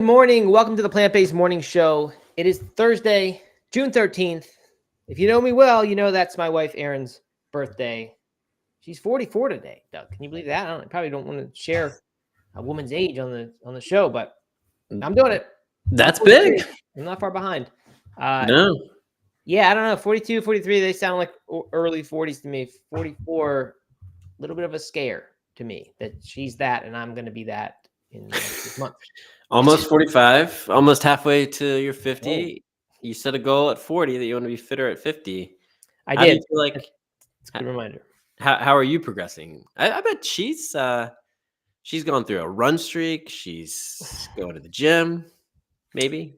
Good morning. Welcome to the Plant-Based Morning Show. It is Thursday, June 13th. If you know me well, you know that's my wife Erin's birthday. She's 44 today, Doug. Can you believe that? I probably don't want to share a woman's age on the show, but I'm doing it. I'm That's 43. big. I'm not far behind. No. Yeah, I don't know. 42, 43, they sound like early 40s to me. 44, a little bit of a scare to me that she's that and I'm going to be that in this month. Almost 45, almost halfway to your 50. Whoa. You set a goal at 40 that you want to be fitter at 50. I How do did. you feel like It's a good reminder. how are you progressing? I bet she's gone through a run streak. She's going to the gym, maybe.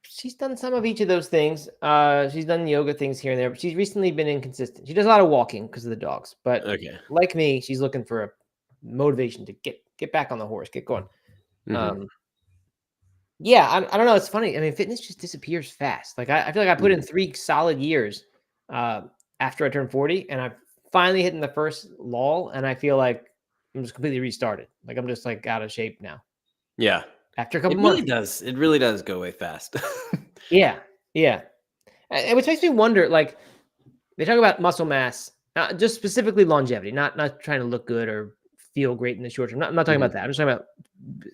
She's done some of each of those things. She's done yoga things here and there, but she's recently been inconsistent. She does a lot of walking because of the dogs. But Okay. like me, she's looking for a motivation to get back on the horse, get going. Mhm. Yeah, I don't know. It's funny. I mean, fitness just disappears fast. Like I feel like I put in 3 solid years after I turned 40, and I've finally hitting the first lull, and I feel like I'm just completely restarted. Like I'm just like out of shape now Yeah. after a couple It really months. does. It really does go away fast. Yeah, yeah. And which makes me wonder, like, they talk about muscle mass, just specifically longevity, not trying to look good or feel great in the short term. I'm not talking about that. I'm just talking about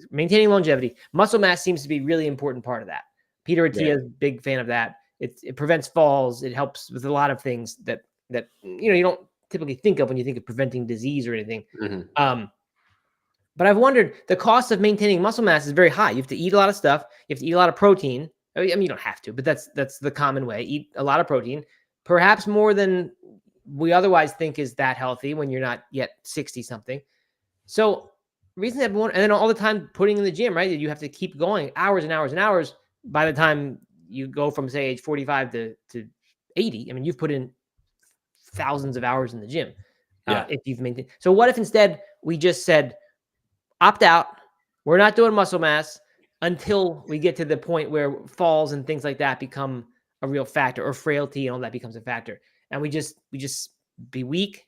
maintaining longevity. Muscle mass seems to be a really important part of that. Peter Attia is a big fan of that. It prevents falls. It helps with a lot of things that you don't typically think of when you think of preventing disease or anything. But I've wondered, the cost of maintaining muscle mass is very high. You have to eat a lot of stuff. You have to eat a lot of protein. I mean, you don't have to, but that's the common way. Eat a lot of protein, perhaps more than we otherwise think is that healthy when you're not yet 60 something. So reason that and then all the time putting in the gym, right? You have to keep going hours and hours and hours. By the time you go from say age 45 to 80, I mean, you've put in thousands of hours in the gym. If you've maintained. So what if instead we just said, opt out. We're not doing muscle mass until we get to the point where falls and things like that become a real factor, or frailty and all that becomes a factor. And we just be weak.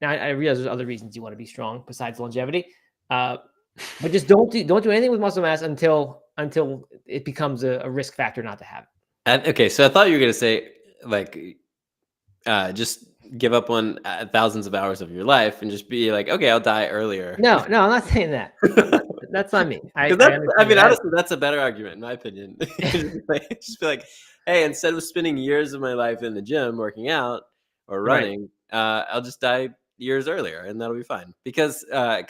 Now I realize there's other reasons you want to be strong besides longevity, but just don't do anything with muscle mass until it becomes a risk factor not to have it. Okay, so I thought you were going to say like just give up on thousands of hours of your life and just be like, okay, I'll die earlier. No, I'm not saying that. That's not me. I mean, honestly, that's a better argument in my opinion. Just be like, hey, instead of spending years of my life in the gym working out or running, I'll just die years earlier, and that'll be fine. Because I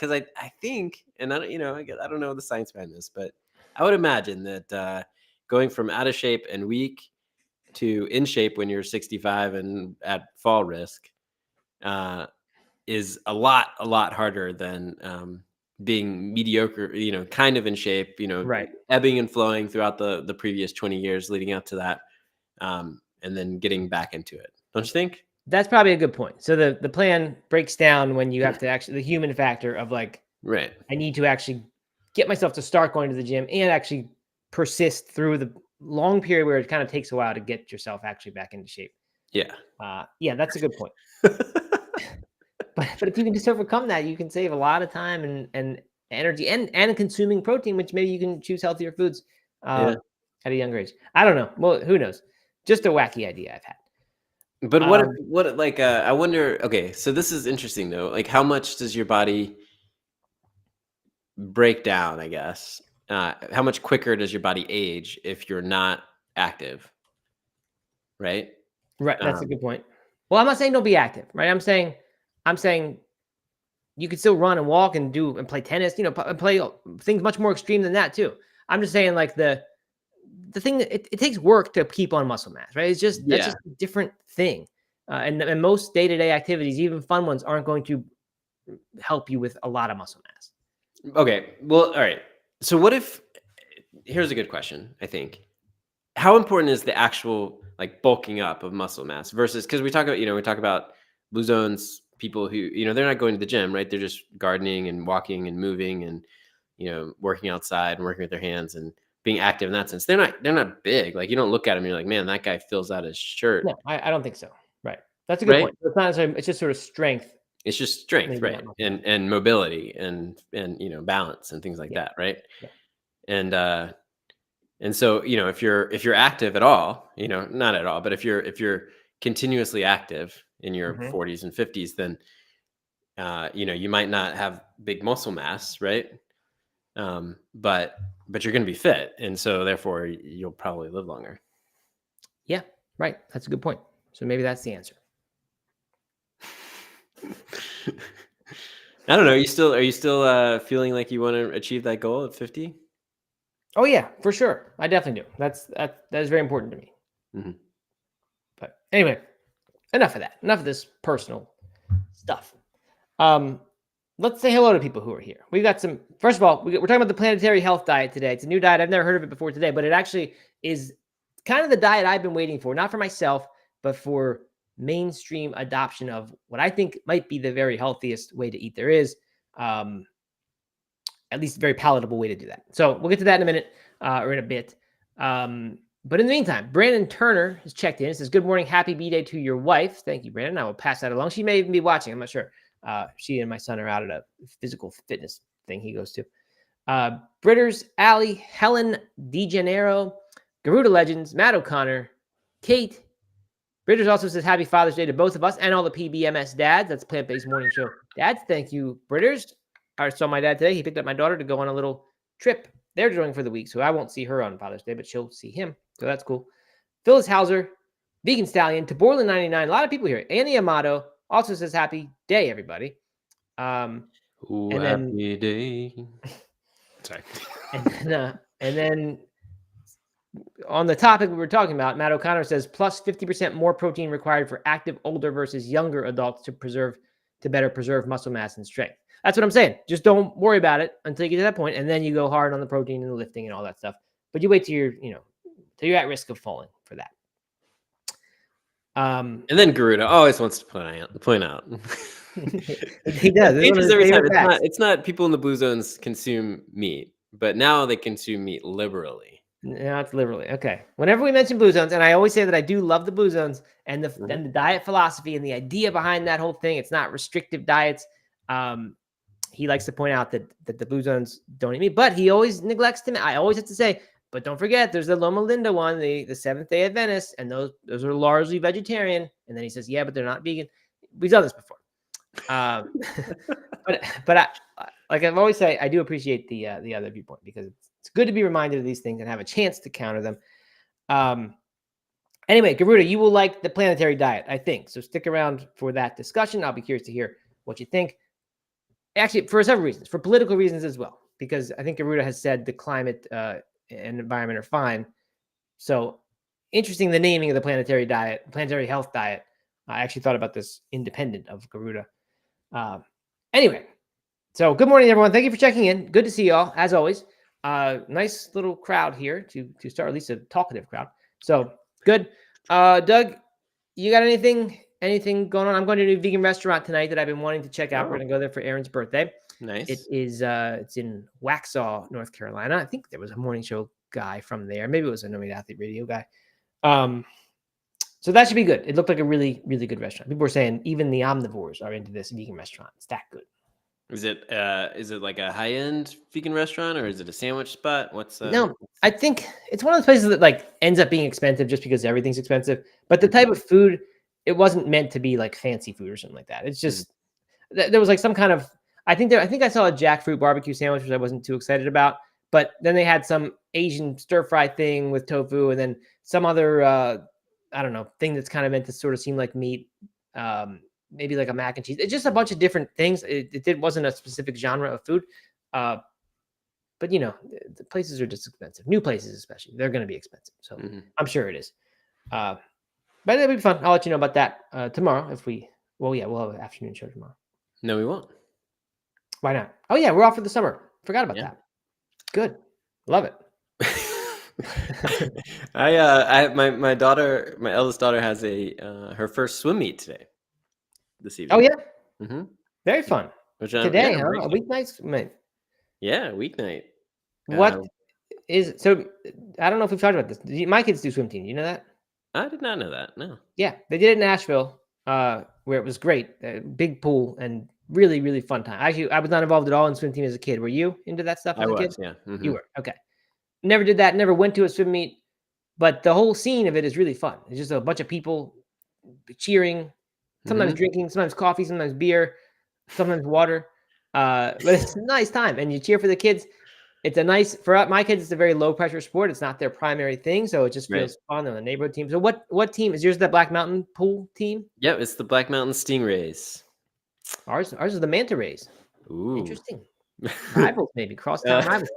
think, and I don't know the science behind this, but I would imagine that going from out of shape and weak to in shape when you're 65 and at fall risk is a lot harder than being mediocre, kind of in shape, ebbing and flowing throughout the previous 20 years leading up to that, and then getting back into it. Don't you think? That's probably a good point. So the plan breaks down when you have to actually, the human factor of like, right, I need to actually get myself to start going to the gym and actually persist through the long period where it kind of takes a while to get yourself actually back into shape. Yeah. Yeah, that's a good point. But if you can just overcome that, you can save a lot of time and energy and consuming protein, which maybe you can choose healthier foods at a younger age. I don't know. Well, who knows? Just a wacky idea I've had. But I wonder, okay, so this is interesting though. Like, how much does your body break down, I guess? How much quicker does your body age if you're not active? Right? Right. That's a good point. Well, I'm not saying don't be active, right? I'm saying you could still run and walk and play tennis, and play things much more extreme than that too. I'm just saying, like, the thing that it takes work to keep on muscle mass, right? It's just, that's just a different thing. And most day-to-day activities, even fun ones, aren't going to help you with a lot of muscle mass. Okay. Well, all right. So what if, here's a good question, I think. How important is the actual like bulking up of muscle mass versus, because we talk about blue zones, people who, they're not going to the gym, right? They're just gardening and walking and moving and, working outside and working with their hands and being active in that sense. They're not big. Like, you don't look at them and you're like, man, that guy fills out his shirt. No, I don't think so. Right. That's a good point. It's not necessarily, it's just sort of strength. It's just strength, right? And mobility and balance and things like that, right? Yeah. And so, if you're active at all, not at all, but if you're continuously active in your 40s and 50s, then you might not have big muscle mass, right? But you're going to be fit, and so therefore you'll probably live longer. Yeah, right. That's a good point. So maybe that's the answer. I don't know. Are you still feeling like you want to achieve that goal at 50? Oh yeah, for sure. I definitely do. That is very important to me. Mm-hmm. But anyway, enough of that. Enough of this personal stuff. Let's say hello to people who are here. We've got some. First of all, we're talking about the Planetary Health Diet today. It's a new diet. I've never heard of it before today, but it actually is kind of the diet I've been waiting for, not for myself, but for mainstream adoption of what I think might be the very healthiest way to eat there is. At least a very palatable way to do that. So we'll get to that in a minute or in a bit. But in the meantime, Brandon Turner has checked in. It says, "Good morning. Happy B-Day to your wife." Thank you, Brandon. I will pass that along. She may even be watching. I'm not sure. She and my son are out at a physical fitness thing he goes to. Britters, Allie, Helen DeGenero, Garuda Legends, Matt O'Connor, Kate. Britters also says, "Happy Father's Day to both of us and all the PBMS dads." That's Plant-Based Morning Show dads. Thank you, Britters. I saw my dad today. He picked up my daughter to go on a little trip they're doing for the week. So I won't see her on Father's Day, but she'll see him. So that's cool. Phyllis Hauser, Vegan Stallion, Taborlin 99. A lot of people here. Annie Amato also says happy day, everybody. Ooh, and happy day. Sorry. And then on the topic we were talking about, Matt O'Connor says plus 50% more protein required for active older versus younger adults to better preserve muscle mass and strength. That's what I'm saying. Just don't worry about it until you get to that point, and then you go hard on the protein and the lifting and all that stuff. But you wait till you're at risk of falling for that. And then Garuda always wants to point out. He does. Every time. It's not people in the blue zones consume meat, but now they consume meat liberally. No, it's liberally. Okay. Whenever we mention blue zones, and I always say that I do love the blue zones and the diet philosophy and the idea behind that whole thing. It's not restrictive diets. He likes to point out that the blue zones don't eat meat, but he always neglects to. I always have to say, but don't forget, there's the Loma Linda one, the Seventh-day Adventists, and those are largely vegetarian. And then he says, yeah, but they're not vegan. We've done this before. But like I've always say, I do appreciate the other viewpoint because it's good to be reminded of these things and have a chance to counter them. Anyway, Garuda, you will like the Planetary diet, I think. So stick around for that discussion. I'll be curious to hear what you think. Actually, for several reasons, for political reasons as well, because I think Garuda has said the climate and environment are fine. So interesting, the naming of the Planetary diet, Planetary Health Diet. I actually thought about this independent of Garuda. Anyway, so good morning, everyone. Thank you for checking in. Good to see y'all, as always. Nice little crowd here to start, at least a talkative crowd. So good. Doug, you got anything going on? I'm going to a new vegan restaurant tonight that I've been wanting to check out. We're going to go there for Aaron's birthday. Nice. It is, it's in Waxhaw, North Carolina. I think there was a morning show guy from there. Maybe it was a No Meat Athlete radio guy. So that should be good. It looked like a really, really good restaurant. People were saying even the omnivores are into this vegan restaurant. It's that good. Is it like a high-end vegan restaurant or is it a sandwich spot? No, I think it's one of those places that like ends up being expensive just because everything's expensive. But the type of food, it wasn't meant to be like fancy food or something like that. It's just there was like some kind of I think I saw a jackfruit barbecue sandwich, which I wasn't too excited about. But then they had some Asian stir fry thing with tofu, and then some other I don't know thing that's kind of meant to sort of seem like meat. Maybe like a mac and cheese. It's just a bunch of different things. It wasn't a specific genre of food. But the places are just expensive. New places, especially, they're going to be expensive. So I'm sure it is. But it'll be fun. I'll let you know about that tomorrow. We'll have an afternoon show tomorrow. No, we won't. Why not? Oh yeah, we're off for the summer. Forgot about that. Good. Love it. My daughter, my eldest daughter has her first swim meet today. This evening. Oh yeah. Very fun. Today, huh? A weeknight, mate. Yeah, weeknight. What is so? I don't know if we've talked about this. My kids do swim team. You know that? I did not know that. No. Yeah, they did it in Nashville, where it was great. Big pool and really, really fun time. Actually, I was not involved at all in swim team as a kid. Were you into that stuff as a kid? Yeah. You were. Okay. never did that. Never went to a swim meet, but the whole scene of it is really fun. It's just a bunch of people cheering, sometimes drinking, sometimes coffee, sometimes beer, sometimes water. But it's a nice time, and you cheer for the kids. It's a nice for my kids. It's a very low pressure sport. It's not their primary thing, so it just Right. feels fun on the neighborhood team. So what team is yours? That Black Mountain pool team? Yep, it's the Black Mountain Stingrays. Ours is the Manta Rays. Ooh. Interesting. Rivals, maybe crosstown rivals.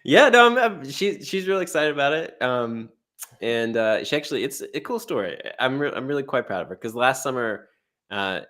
Yeah, no, she's really excited about it. And she actually, it's a cool story. I'm really quite proud of her because last summer,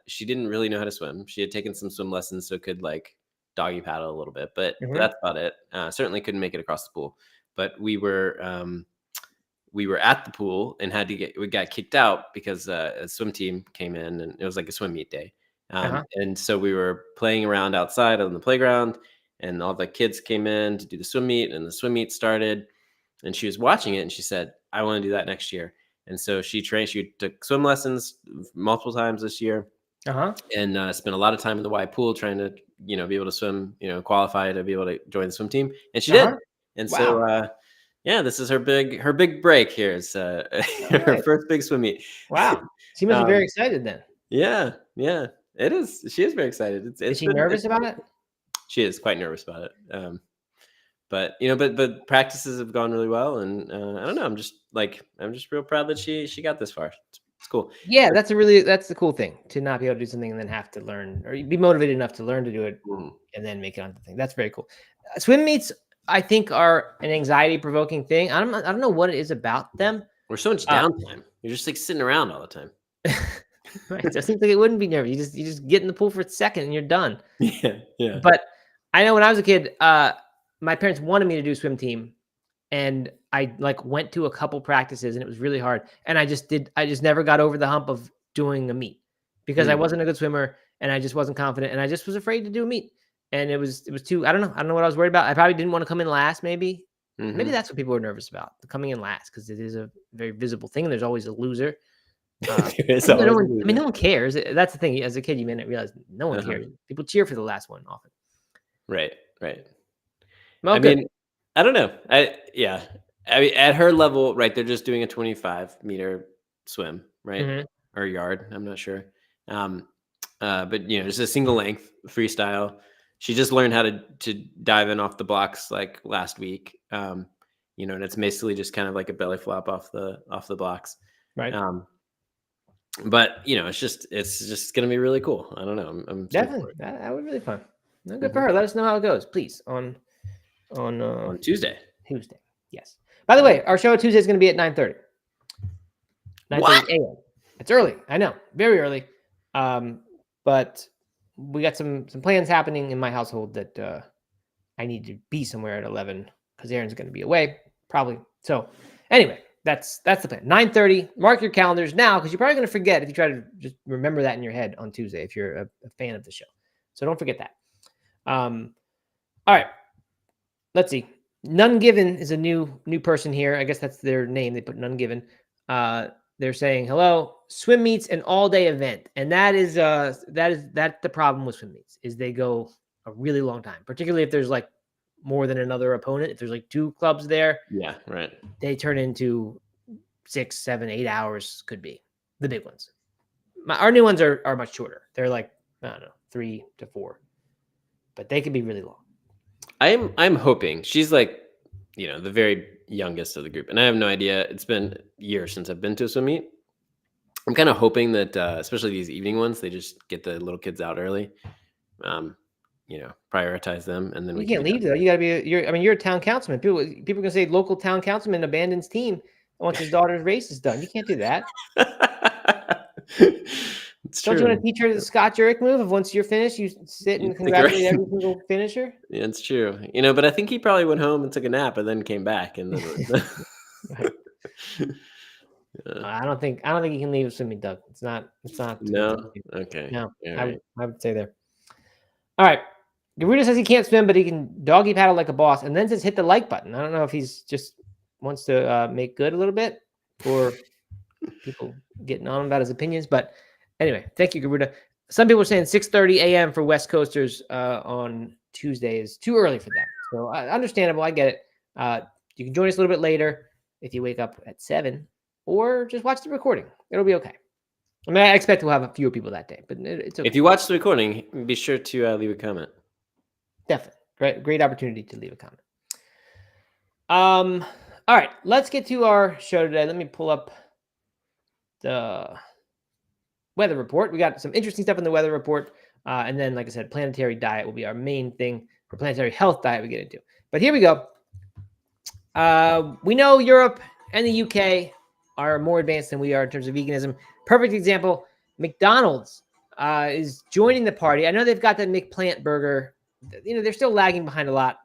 she didn't really know how to swim. She had taken some swim lessons, so could like doggy paddle a little bit, but that's about it. Certainly couldn't make it across the pool. But we were at the pool and we got kicked out because a swim team came in and it was like a swim meet day. And so we were playing around outside on the playground and all the kids came in to do the swim meet and the swim meet started and she was watching it and she said, I want to do that next year. And so she took swim lessons multiple times this year and spent a lot of time in the Y pool trying to, be able to swim, qualify to be able to join the swim team. And she did. And so, yeah, this is her big break here. It's her first big swim meet. Wow. She must be very excited then. Yeah. It is. She is very excited. Is she nervous about it? She is quite nervous about it. But practices have gone really well, and I don't know. I'm just real proud that she got this far. It's cool. Yeah, that's the cool thing, to not be able to do something and then have to learn or be motivated enough to learn to do it and then make it onto the thing. That's very cool. Swim meets, I think, are an anxiety provoking thing. I don't know what it is about them. We're so much downtime. You're just like sitting around all the time. Right. It seems like it wouldn't be nervous. You just get in the pool for a second and you're done. Yeah. But I know when I was a kid, my parents wanted me to do swim team, and I went to a couple practices and it was really hard. And I just never got over the hump of doing a meet because I wasn't a good swimmer and I just wasn't confident and I just was afraid to do a meet. And it was too, I don't know what I was worried about. I probably didn't want to come in last. Maybe that's what people are nervous about, coming in last, because it is a very visible thing. And there's always a loser. No one cares. That's the thing. As a kid, you may not realize no one cares. People cheer for the last one often. Right. Well, I mean, I don't know. I mean, at her level, right? They're just doing a 25-meter swim, right? Or yard. I'm not sure. But it's a single length freestyle. She just learned how to dive in off the blocks like last week. And it's basically just kind of like a belly flop off the blocks. Right. But it's just gonna be really cool. I don't know. I'm definitely that would be really fun. No, good for her. Let us know how it goes, please, on Tuesday. Yes. By the way, our show Tuesday is going to be at 9:30. 9:30 a.m. It's early. I know, very early. But we got some plans happening in my household that I need to be somewhere at 11 because Aaron's going to be away probably. So anyway. That's the plan. 9:30. Mark your calendars now because you're probably going to forget if you try to just remember that in your head on Tuesday if you're a fan of the show. So don't forget that. All right. Let's see. None Given is a new person here. I guess that's their name. They put None Given. They're saying, hello, swim meets an all-day event. And that's the problem with swim meets is they go a really long time, particularly if there's like more than another opponent. If there's like two clubs there, yeah, right, they turn into 6, 7, 8 hours. Could be the big ones. Our new ones are much shorter. They're like, I don't know, 3 to 4, but they can be really long. I'm hoping she's like, the very youngest of the group, and I have no idea. It's been years since I've been to a swim meet. I'm kind of hoping that, especially these evening ones, they just get the little kids out early. Prioritize them, and then you can't leave though. You got to be. You're a town councilman. People can say local town councilman abandons team once his daughter's race is done. You can't do that. Don't you want to teach her the Scott Jurek move of once you're finished, you sit and congratulate every single finisher? Yeah, it's true. But I think he probably went home and took a nap and then came back. And then I don't think you can leave swimming, Doug. It's not. No. Okay. No. Right. I would say there. All right. Garuda says he can't swim, but he can doggy paddle like a boss, and then says hit the like button. I don't know if he's just wants to make good a little bit or people getting on about his opinions. But anyway, thank you, Garuda. Some people are saying 6:30 a.m. for West Coasters on Tuesday is too early for them. So understandable. I get it. You can join us a little bit later if you wake up at 7, or just watch the recording. It'll be okay. I mean, I expect we'll have fewer people that day, but it's okay. If you watch the recording, be sure to leave a comment. Definitely. Great opportunity to leave a comment. All right, let's get to our show today. Let me pull up the weather report. We got some interesting stuff in the weather report. And then, like I said, planetary diet will be our main thing, or planetary health diet we get into. But here we go. We know Europe and the UK are more advanced than we are in terms of veganism. Perfect example, McDonald's is joining the party. I know they've got the McPlant burger. You know, they're still lagging behind a lot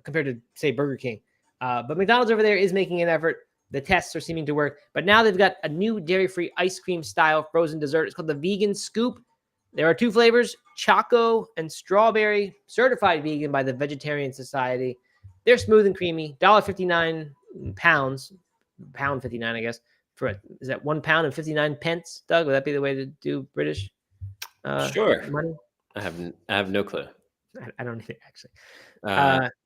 compared to, say, Burger King. But McDonald's over there is making an effort. The tests are seeming to work. But now they've got a new dairy-free ice cream style frozen dessert. It's called the Vegan Scoop. There are 2 flavors, choco and strawberry, certified vegan by the Vegetarian Society. They're smooth and creamy. $1.59 pounds, £1.59, I guess. Is that £1.59, Doug? Would that be the way to do British? Sure. Money? I have no clue. I don't either, actually.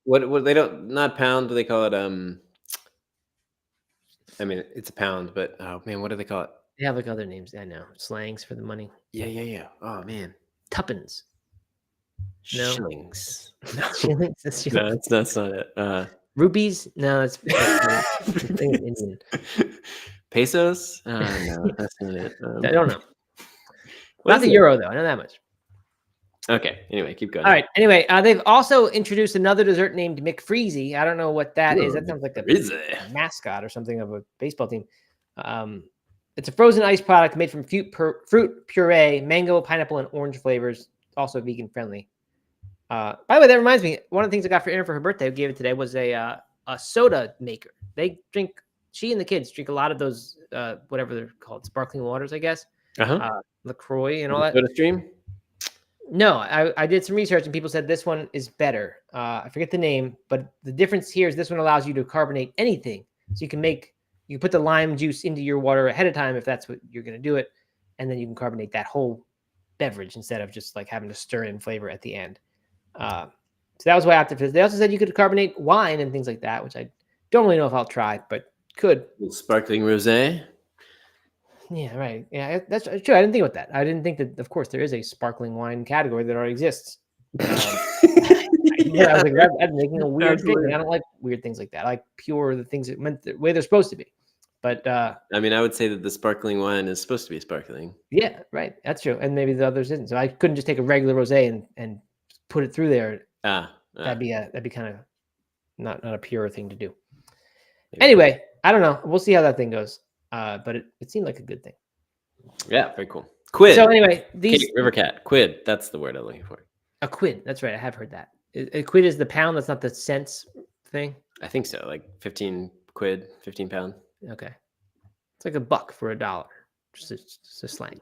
What they don't, not pound, do they call it? I mean, it's a pound, but oh man, what do they call it? They have like other names. I know, slangs for the money. Yeah. Oh man, tuppence. No. Shillings. Shillings. No, that's not it. Rupees? No, that's Indian. Pesos? No, that's not it. I don't know. Not the euro, though. I know that much. Okay. Anyway, keep going. All right. Anyway, they've also introduced another dessert named McFreezy. I don't know what that is. That sounds like a mascot or something of a baseball team. It's a frozen ice product made from fruit puree, mango, pineapple, and orange flavors. Also vegan friendly. By the way, that reminds me. One of the things I got for Erin for her birthday, I gave it today, was a soda maker. She and the kids drink a lot of those, whatever they're called, sparkling waters, I guess. LaCroix and all that. Soda Stream? No, I did some research and people said this one is better. I forget the name, but the difference here is this one allows you to carbonate anything. So you put the lime juice into your water ahead of time if that's what you're going to do it. And then you can carbonate that whole beverage instead of just like having to stir in flavor at the end. So that was why I opted for this. They also said you could carbonate wine and things like that, which I don't really know if I'll try, but could. Sparkling rosé. Yeah, right. Yeah, that's true. I didn't think about that. I didn't think that, of course, there is a sparkling wine category that already exists. I was like, I'm making a weird thing. I don't like weird things like that. I like the things that meant the way they're supposed to be. But I mean, I would say that the sparkling wine is supposed to be sparkling. Yeah, right. That's true. And maybe the others isn't. So I couldn't just take a regular rosé and put it through there. That'd be kind of not a pure thing to do. Maybe. Anyway, I don't know. We'll see how that thing goes. But it seemed like a good thing. Yeah, very cool. Quid. So anyway, River Cat. Quid. That's the word I'm looking for. A quid. That's right. I have heard that. A quid is the pound. That's not the cents thing. I think so. Like 15 quid, 15 pound. Okay. It's like $1 for $1. Just a slang.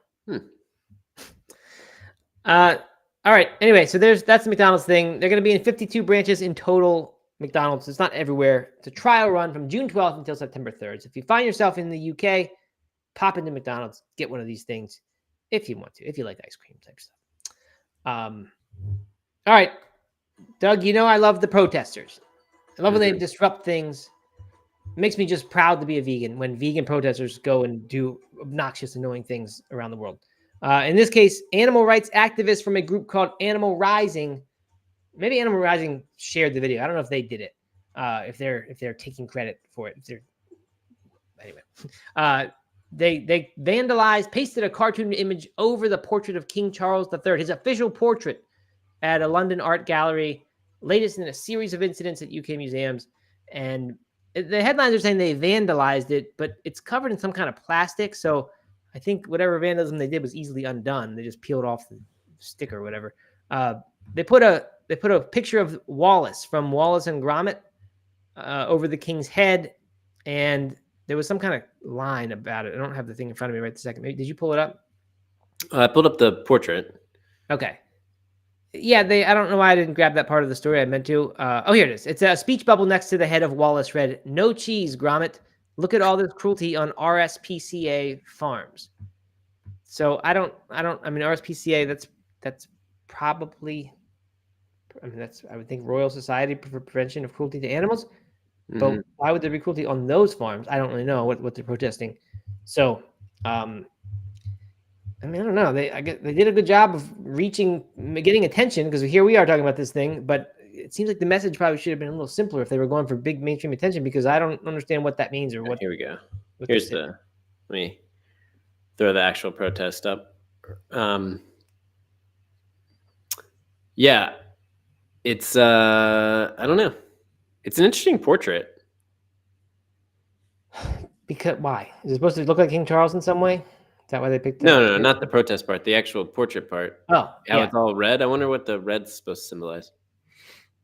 All right. Anyway, so that's the McDonald's thing. They're going to be in 52 branches in total. McDonald's. It's not everywhere. It's a trial run from June 12th until September 3rd. So if you find yourself in the UK, pop into McDonald's, get one of these things if you want to, if you like ice cream type stuff. All right, Doug, you know I love the protesters. I love when they disrupt things. It makes me just proud to be a vegan when vegan protesters go and do obnoxious, annoying things around the world. In this case, animal rights activists from a group called Animal Rising. Maybe Animal Rising shared the video. I don't know if they did it. If they're taking credit for it. They vandalized, pasted a cartoon image over the portrait of King Charles III, his official portrait, at a London art gallery. Latest in a series of incidents at UK museums. And the headlines are saying they vandalized it, but it's covered in some kind of plastic. So I think whatever vandalism they did was easily undone. They just peeled off the sticker or whatever. They put a picture of Wallace from Wallace and Gromit over the king's head, and there was some kind of line about it. I don't have the thing in front of me right this second. Maybe, did you pull it up? I pulled up the portrait. Okay. Yeah, I don't know why I didn't grab that part of the story. I meant to. Oh, here it is. It's a speech bubble next to the head of Wallace read, "No cheese, Gromit. Look at all this cruelty on RSPCA farms." So I mean, RSPCA, that's probably, I would think Royal Society for Prevention of Cruelty to Animals. But why would there be cruelty on those farms? I don't really know what they're protesting. So, I mean, I don't know. I guess they did a good job of getting attention, because here we are talking about this thing, but it seems like the message probably should have been a little simpler if they were going for big mainstream attention, because I don't understand what that means or what. Here we go. Here's let me throw the actual protest up. Yeah, it's I don't know. It's an interesting portrait. Because why? Is it supposed to look like King Charles in some way? Is that why they picked? No, not the protest part. The actual portrait part. Oh, yeah. It's all red. I wonder what the red's supposed to symbolize.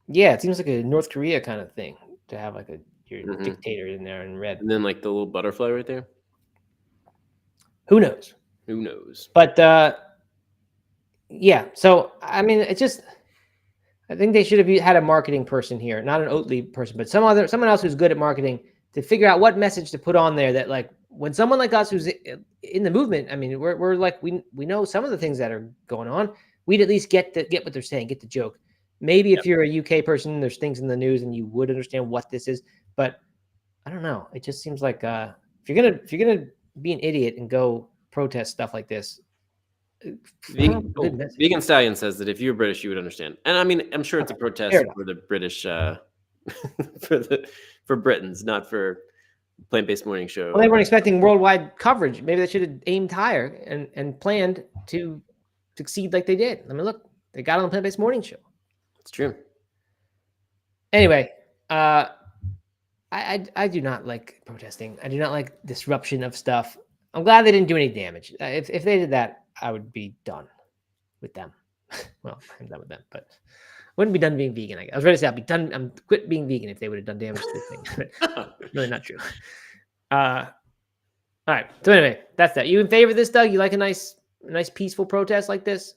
Yeah, it seems like a North Korea kind of thing to have like your dictator in there in red, and then like the little butterfly right there. Who knows? Who knows? But yeah. So I mean, it's just. I think they should have had a marketing person here, not an Oatly person, but someone else who's good at marketing, to figure out what message to put on there that, like, when someone like us who's in the movement, I mean, we're like, we know some of the things that are going on. We'd at least get what they're saying, get the joke. Maybe if you're a UK person, there's things in the news and you would understand what this is, but I don't know. It just seems like if you're gonna be an idiot and go protest stuff like this. Vegan Stallion says that if you were British, you would understand. And I mean, I'm sure it's a protest for the British, for Britons, not for plant-based morning show. Well, they weren't expecting worldwide coverage. Maybe they should have aimed higher and planned to succeed like they did. I mean, look, they got on the plant-based morning show. It's true. Anyway, I do not like protesting. I do not like disruption of stuff. I'm glad they didn't do any damage. If they did that, I would be done with them. Well, I'm done with them, but I wouldn't be done being vegan. I was ready to say I'm quit being vegan if they would have done damage to the thing. But really not true. All right. So anyway, that's that. You in favor of this, Doug? You like a nice peaceful protest like this?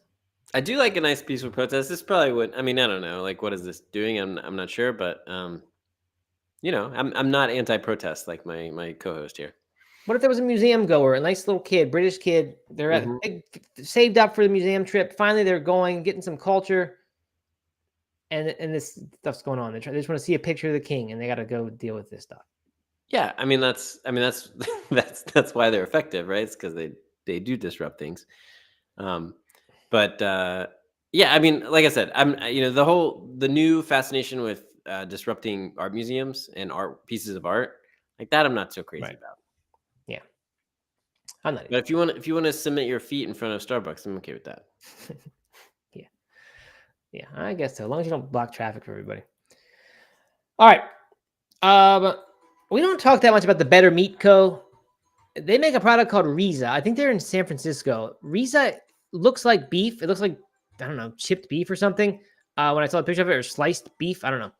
I do like a nice peaceful protest. This probably would. I mean, I don't know. Like, what is this doing? I'm not sure, but you know, I'm not anti-protest like my co-host here. What if there was a museum goer, a nice little kid, British kid? They're saved up for the museum trip. Finally, they're going, getting some culture, and this stuff's going on. They just want to see a picture of the king, and they got to go deal with this stuff. Yeah, I mean that's why they're effective, right? It's because they do disrupt things. But yeah, I mean, like I said, the new fascination with disrupting art museums and art pieces of art like that, I'm not so crazy about. Yeah, I'm not. But if you want to cement your feet in front of Starbucks, I'm okay with that. Yeah, I guess so. As long as you don't block traffic for everybody. All right. We don't talk that much about the Better Meat Co. They make a product called Riza. I think they're in San Francisco. Riza looks like beef. It looks like, I don't know, chipped beef or something. When I saw a picture of it, or sliced beef, I don't know.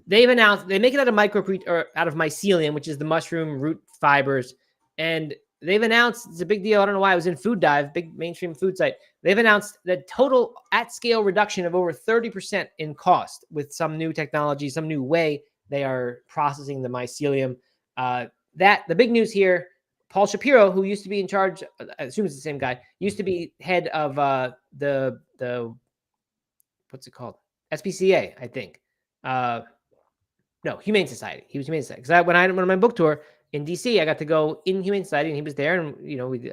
They've announced they make it out of mycelium, which is the mushroom root fibers, and they've announced it's a big deal. I don't know why. It was in Food Dive, big mainstream food site. They've announced the total at-scale reduction of over 30% in cost with some new technology, some new way they are processing the mycelium. The big news here, Paul Shapiro, who used to be in charge, I assume it's the same guy, used to be head of the what's it called? SPCA, I think. No, Humane Society. He was Humane Society. Because when I went on my book tour in DC, I got to go in Humane Society, and he was there, and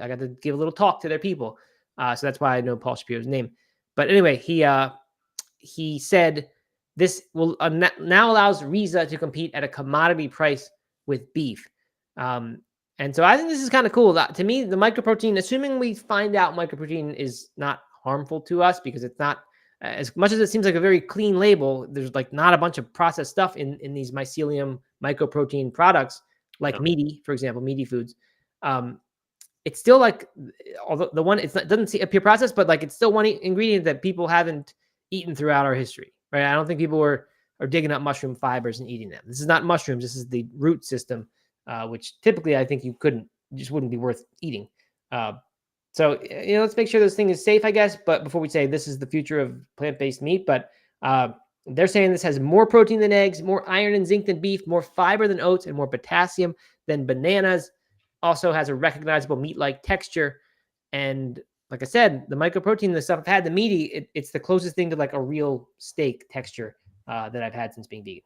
I got to give a little talk to their people. So that's why I know Paul Shapiro's name. But anyway, he said this will now allows Riza to compete at a commodity price with beef. And so I think this is kind of cool. To me, the mycoprotein, assuming we find out mycoprotein is not harmful to us, because it's not, as much as it seems like a very clean label, there's like not a bunch of processed stuff in these mycelium mycoprotein products, like meaty, for example, meaty foods. It's still like, although it doesn't appear processed, but like it's still one ingredient that people haven't eaten throughout our history, right? I don't think people are digging up mushroom fibers and eating them. This is not mushrooms. This is the root system, which typically I think just wouldn't be worth eating. So, let's make sure this thing is safe, I guess. But before we say this is the future of plant-based meat, but they're saying this has more protein than eggs, more iron and zinc than beef, more fiber than oats, and more potassium than bananas. Also has a recognizable meat-like texture. And like I said, the mycoprotein, the stuff I've had, the meaty, it's the closest thing to like a real steak texture that I've had since being vegan.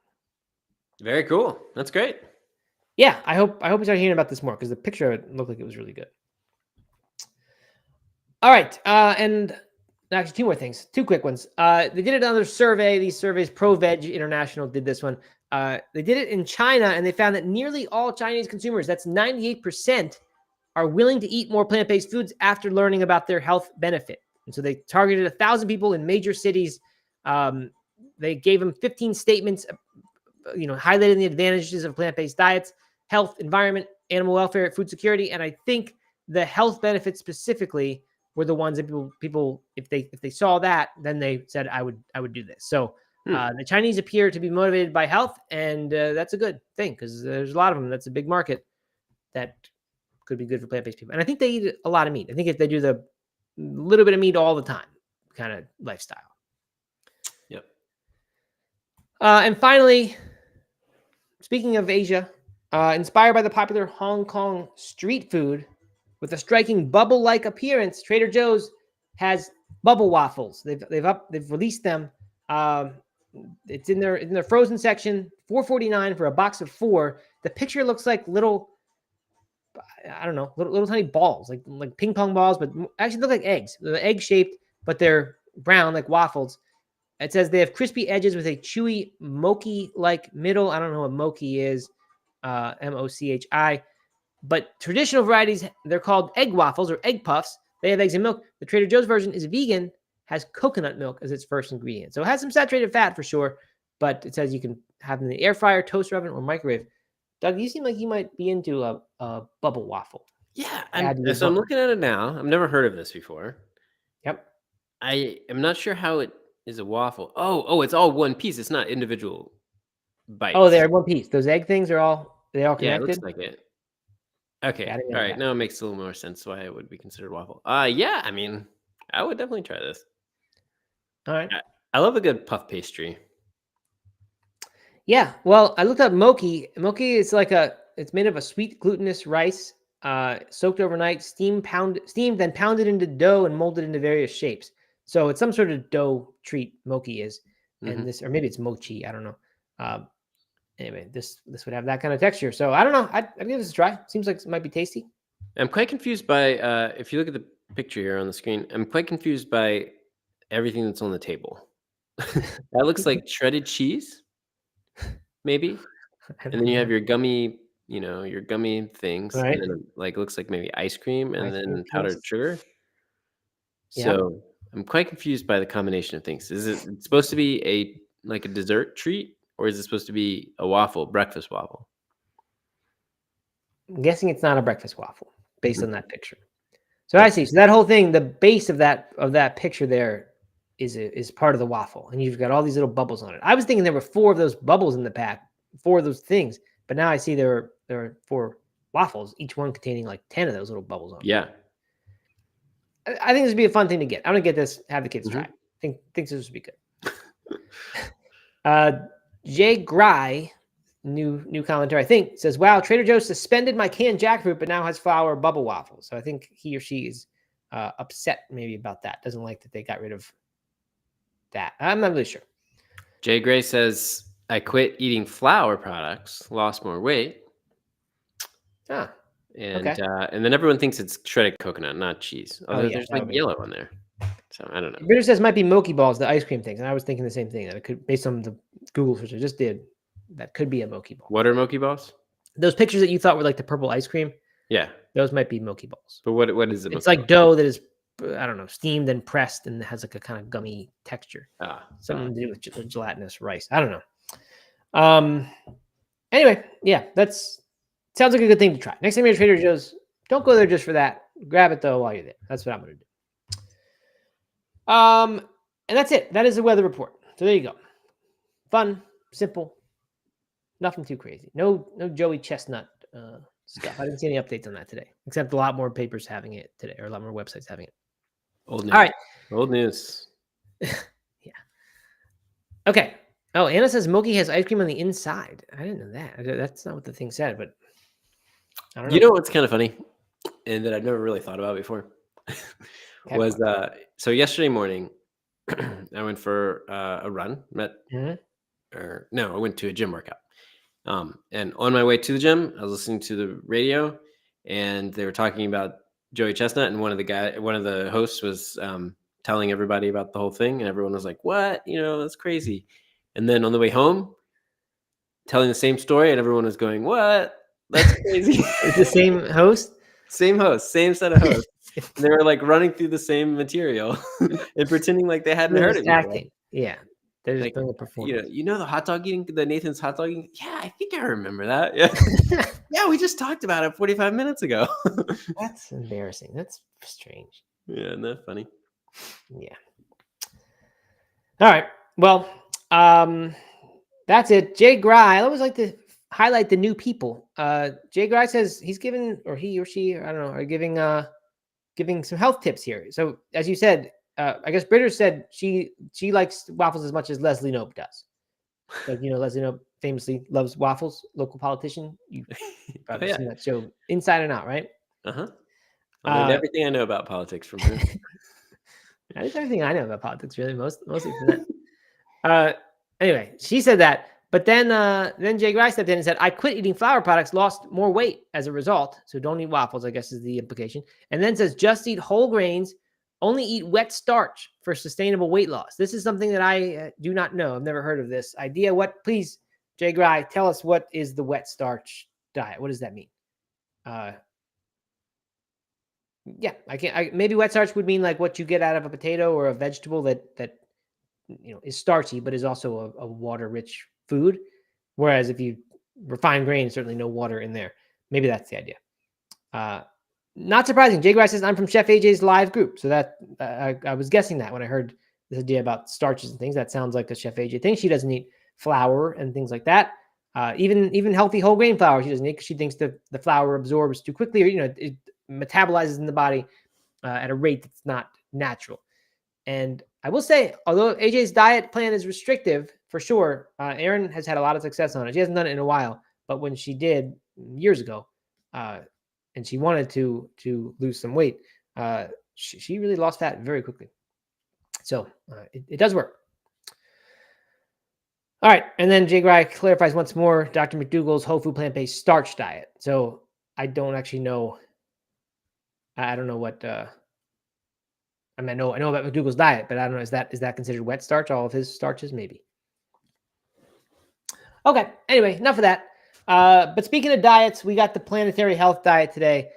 Very cool. That's great. Yeah, I hope we start hearing about this more because the picture looked like it was really good. All right, and actually two more things, two quick ones. They did another survey. These surveys, Pro Veg International did this one. They did it in China, and they found that nearly all Chinese consumers, that's 98%, are willing to eat more plant-based foods after learning about their health benefit. And so they targeted 1,000 people in major cities. They gave them 15 statements, highlighting the advantages of plant-based diets, health, environment, animal welfare, food security. And I think the health benefits specifically were the ones that people if they saw that, then they said I would do this. So the Chinese appear to be motivated by health, and that's a good thing because there's a lot of them. That's a big market that could be good for plant-based people. And I think they eat a lot of meat. I think if they do the little bit of meat all the time kind of lifestyle. Yep. And finally, speaking of Asia, inspired by the popular Hong Kong street food with a striking bubble-like appearance, Trader Joe's has bubble waffles. They've released them. It's in their frozen section, $4.49 for a box of 4. The picture looks like little, I don't know, little tiny balls, like ping pong balls, but actually look like eggs. They're egg shaped, but they're brown like waffles. It says they have crispy edges with a chewy mochi-like middle. I don't know what mochi is, M-O-C-H-I. But traditional varieties, they're called egg waffles or egg puffs. They have eggs and milk. The Trader Joe's version is vegan, has coconut milk as its first ingredient. So it has some saturated fat for sure, but it says you can have them in the air fryer, toaster oven, or microwave. Doug, you seem like you might be into a bubble waffle. Yeah, I'm looking at it now. I've never heard of this before. Yep. I am not sure how it is a waffle. Oh, it's all one piece. It's not individual bites. Oh, they're one piece. Those egg things are all connected? Yeah, it looks like it. Okay. All right. Now it makes a little more sense why it would be considered waffle. Yeah, I mean, I would definitely try this. All right. I love a good puff pastry. Yeah. Well, I looked up mochi. Mochi is it's made of a sweet glutinous rice, soaked overnight, steamed, then pounded into dough and molded into various shapes. So it's some sort of dough treat mochi is. And this, or maybe it's mochi. I don't know. Anyway, this would have that kind of texture. So I don't know. I'd give this a try. Seems like it might be tasty. I'm quite confused by, if you look at the picture here on the screen, I'm quite confused by everything that's on the table. That looks like shredded cheese, maybe. And then you have your gummy, your gummy things. Right. And then looks like maybe ice cream and then powdered sugar. Yeah. So I'm quite confused by the combination of things. Is it supposed to be a dessert treat, or is it supposed to be a waffle, breakfast waffle? I'm guessing it's not a breakfast waffle based on that picture. So I see. So that whole thing, the base of that picture there is part of the waffle, and you've got all these little bubbles on it. I was thinking there were 4 of those bubbles in the pack, 4 of those things, but now I see there are 4 waffles, each one containing like 10 of those little bubbles on it. Yeah. I think this would be a fun thing to get. I'm gonna get this, have the kids try it. Think this would be good. Jay Gry, new commentary, I think, says, wow, Trader Joe's suspended my canned jackfruit, but now has flour bubble waffles. So I think he or she is upset maybe about that. Doesn't like that they got rid of that. I'm not really sure. Jay Gray says, I quit eating flour products, lost more weight. And then everyone thinks it's shredded coconut, not cheese. Although there's yellow on there. So I don't know. Bitter says might be Moki balls, the ice cream things. And I was thinking the same thing, that it could, based on the Google search I just did, that could be a Moki ball. What are Moki balls? Those pictures that you thought were like the purple ice cream. Yeah. Those might be Moki balls. But what is it? It's like dough that is, I don't know, steamed and pressed and has like a kind of gummy texture. Something to do with gelatinous rice. I don't know. Anyway, yeah, sounds like a good thing to try. Next time you're at Trader Joe's, don't go there just for that. Grab it though while you're there. That's what I'm going to do. And that's it. That is the weather report. So there you go. Fun, simple, nothing too crazy. No Joey Chestnut stuff. I didn't see any updates on that today, except a lot more papers having it today, or a lot more websites having it. Old news. All right. Old news. Yeah. Okay. Oh, Anna says Moki has ice cream on the inside. I didn't know that. That's not what the thing said, but I don't know. You know what's kind of funny, and that I've never really thought about before, was so yesterday morning, I went for a run. I went to a gym workout, And on my way to the gym, I was listening to the radio, and they were talking about Joey Chestnut, and one of the hosts was telling everybody about the whole thing, and everyone was like, "What? That's crazy." And then on the way home, telling the same story, and everyone was going, "What? That's crazy." It's the same host? Same host, same set of hosts. And they were like running through the same material and pretending like they hadn't They're heard just it before. acting. Yeah. They're just Like, doing a performance. the hot dog eating, the Nathan's hot dog eating? Yeah, I think I remember that. Yeah. Yeah, we just talked about it 45 minutes ago. That's embarrassing. That's strange. Yeah, isn't that funny? Yeah. All right. Well, that's it. Jay Gry. I always like to highlight the new people. Jay Gry says he's given, or he or she, I don't know, are giving some health tips here. So as you said, I guess Britter said she likes waffles as much as Leslie Knope does. Like, Leslie Knope famously loves waffles, local politician. You've probably seen that show inside and out, right? Uh-huh. I learned everything I know about politics from her. That's everything I know about politics, really, mostly from that. Anyway, she said that, but then Jay Gry stepped in and said, "I quit eating flour products, lost more weight as a result. So don't eat waffles," I guess is the implication. And then says, "Just eat whole grains, only eat wet starch for sustainable weight loss." This is something that I do not know. I've never heard of this idea. Please, Jay Gry, tell us, what is the wet starch diet? What does that mean? Yeah, maybe wet starch would mean like what you get out of a potato or a vegetable that is starchy, but is also a water-rich food. Whereas if you refine grain, certainly no water in there. Maybe that's the idea. Not surprising. Jay Gry says, "I'm from Chef AJ's live group." So that I was guessing that when I heard this idea about starches and things. That sounds like a Chef AJ thing. She doesn't eat flour and things like that. Even healthy whole grain flour she doesn't eat because she thinks the flour absorbs too quickly, or it metabolizes in the body at a rate that's not natural. And I will say, although AJ's diet plan is restrictive for sure, Erin has had a lot of success on it. She hasn't done it in a while, but when she did years ago, and she wanted to lose some weight, she really lost fat very quickly. So it does work. All right, and then Jay Gry clarifies once more Dr. McDougall's whole food plant-based starch diet. So I don't actually know. I don't know what. I know about McDougall's diet, but I don't know. Is that considered wet starch? All of his starches, maybe. Okay. Anyway, enough of that. But speaking of diets, we got the Planetary Health Diet today.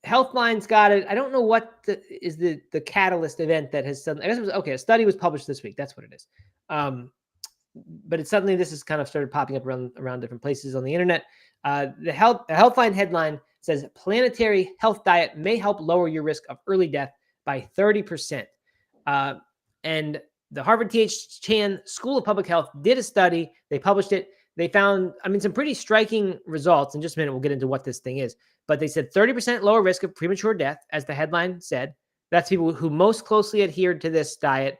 Healthline's got it. I don't know what is the catalyst event that has suddenly. I guess it was okay. A study was published this week. That's what it is. But it's suddenly this has kind of started popping up around different places on the internet. The Healthline headline says Planetary Health Diet may help lower your risk of early death by 30%. And the Harvard T.H. Chan School of Public Health did a study. They published it. They found, some pretty striking results. In just a minute, we'll get into what this thing is. But they said 30% lower risk of premature death, as the headline said. That's people who most closely adhered to this diet